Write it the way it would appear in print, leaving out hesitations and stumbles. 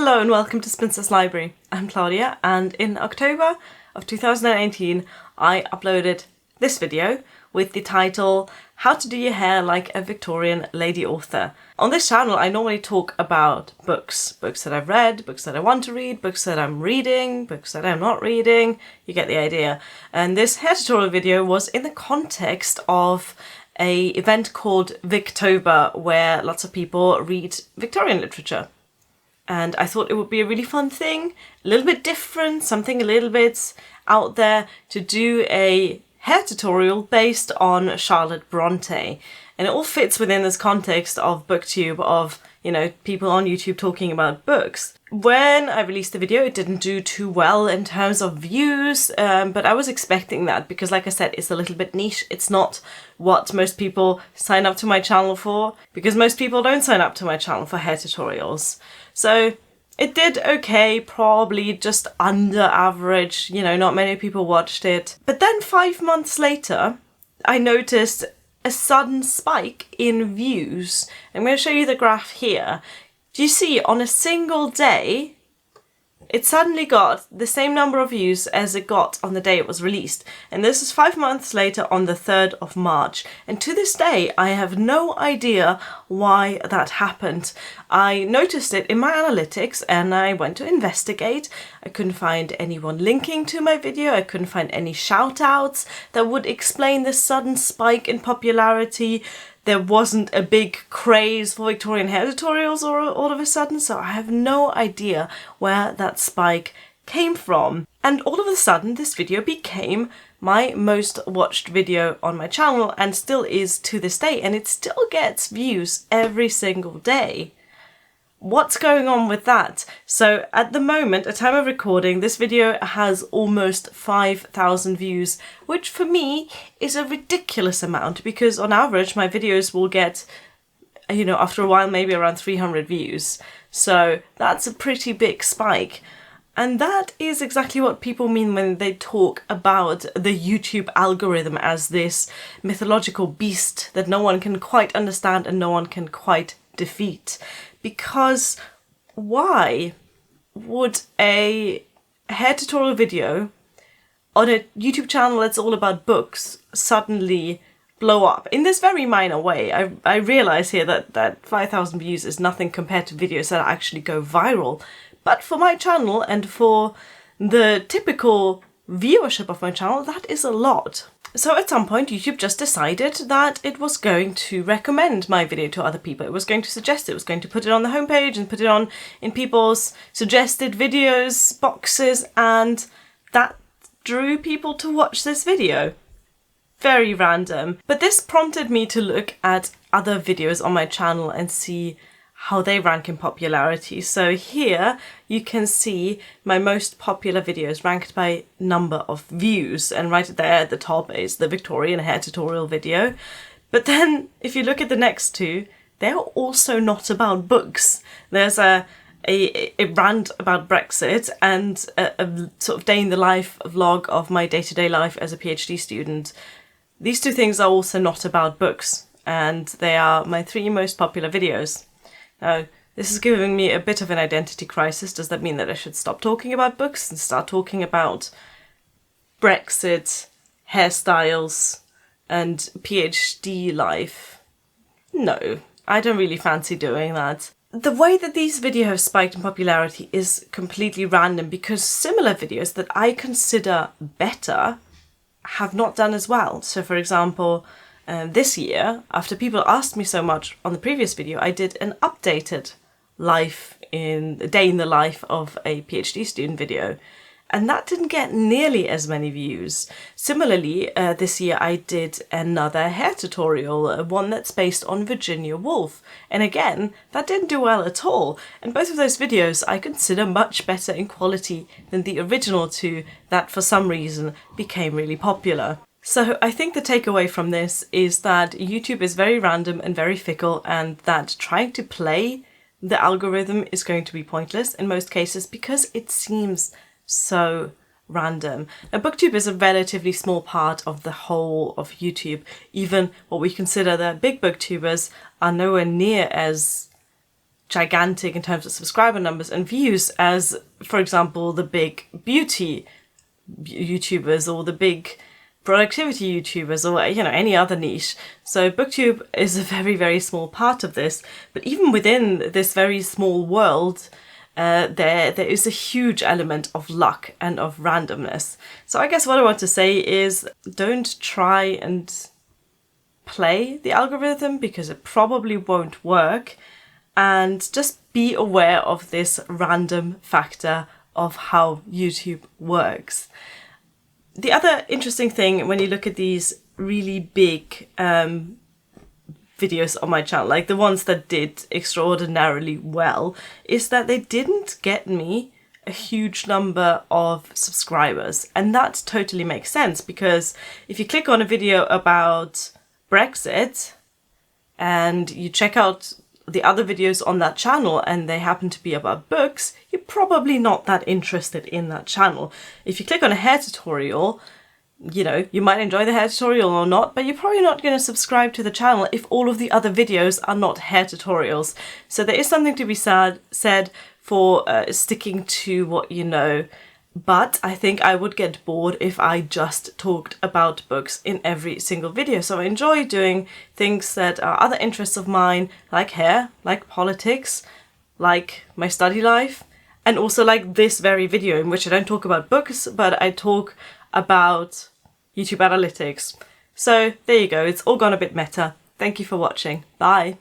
Hello and welcome to Spinster's Library. I'm Claudia, and in October of 2018 I uploaded this video with the title How to Do Your Hair Like a Victorian Lady Author. On this channel I normally talk about books that I've read, books that I want to read, books that I'm reading, books that I'm not reading, you get the idea. And this hair tutorial video was in the context of an event called Victober, where lots of people read Victorian literature. And I thought it would be a really fun thing, a little bit different, something a little bit out there, to do a hair tutorial based on Charlotte Bronte. And it all fits within this context of booktube, of, you know, people on YouTube talking about books. When I released the video, it didn't do too well in terms of views, but I was expecting that because, like I said, it's a little bit niche. It's not what most people sign up to my channel for, because most people don't sign up to my channel for hair tutorials. So it did okay, probably just under average, you know, not many people watched it. But then 5 months later, I noticed a sudden spike in views. I'm going to show you the graph here. Do you see, on a single day, it suddenly got the same number of views as it got on the day it was released. And this is 5 months later, on the 3rd of March. And to this day, I have no idea why that happened. I noticed it in my analytics and I went to investigate. I couldn't find anyone linking to my video. I couldn't find any shout outs that would explain this sudden spike in popularity. There wasn't a big craze for Victorian hair tutorials all of a sudden, so I have no idea where that spike came from. And all of a sudden, this video became my most watched video on my channel, and still is to this day, and it still gets views every single day. What's going on with that? So at the moment, at time of recording, this video has almost 5,000 views, which for me is a ridiculous amount, because on average my videos will get, you know, after a while maybe around 300 views. So that's a pretty big spike. And that is exactly what people mean when they talk about the YouTube algorithm as this mythological beast that no one can quite understand and no one can quite defeat. Because why would a hair tutorial video on a YouTube channel that's all about books suddenly blow up in this very minor way? I realise here that 5,000 views is nothing compared to videos that actually go viral. But for my channel and for the typical viewership of my channel, that is a lot. So at some point YouTube just decided that it was going to recommend my video to other people. It was going to suggest it, was going to put it on the homepage and put it on in people's suggested videos boxes, and that drew people to watch this video. Very random. But this prompted me to look at other videos on my channel and see how they rank in popularity. So here you can see my most popular videos ranked by number of views, and right there at the top is the Victorian hair tutorial video. But then if you look at the next two, they're also not about books. There's a rant about Brexit and a sort of day in the life vlog of my day-to-day life as a PhD student. These two things are also not about books, and they are my 3 most popular videos. Now, this is giving me a bit of an identity crisis. Does that mean that I should stop talking about books and start talking about Brexit, hairstyles, and PhD life? No, I don't really fancy doing that. The way that these videos have spiked in popularity is completely random, because similar videos that I consider better have not done as well. So for example, this year, after people asked me so much on the previous video, I did an updated day in the life of a PhD student video, and that didn't get nearly as many views. Similarly, this year I did another hair tutorial, one that's based on Virginia Woolf, and again, that didn't do well at all. And both of those videos I consider much better in quality than the original two that for some reason became really popular. So I think the takeaway from this is that YouTube is very random and very fickle, and that trying to play the algorithm is going to be pointless in most cases because it seems so random. Now, booktube is a relatively small part of the whole of YouTube. Even what we consider the big booktubers are nowhere near as gigantic in terms of subscriber numbers and views as, for example, the big beauty YouTubers or the big productivity YouTubers or, you know, any other niche. So booktube is a very, very small part of this, but even within this very small world, there is a huge element of luck and of randomness. So I guess what I want to say is don't try and play the algorithm, because it probably won't work, and just be aware of this random factor of how YouTube works. The other interesting thing when you look at these really big videos on my channel, like the ones that did extraordinarily well, is that they didn't get me a huge number of subscribers. And that totally makes sense, because if you click on a video about Brexit and you check out the other videos on that channel and they happen to be about books, you're probably not that interested in that channel. If you click on a hair tutorial, you know, you might enjoy the hair tutorial or not, but you're probably not going to subscribe to the channel if all of the other videos are not hair tutorials. So there is something to be said for sticking to what you know. But I think I would get bored if I just talked about books in every single video. So I enjoy doing things that are other interests of mine, like hair, like politics, like my study life, and also like this very video in which I don't talk about books, but I talk about YouTube analytics. So there you go, it's all gone a bit meta. Thank you for watching. Bye.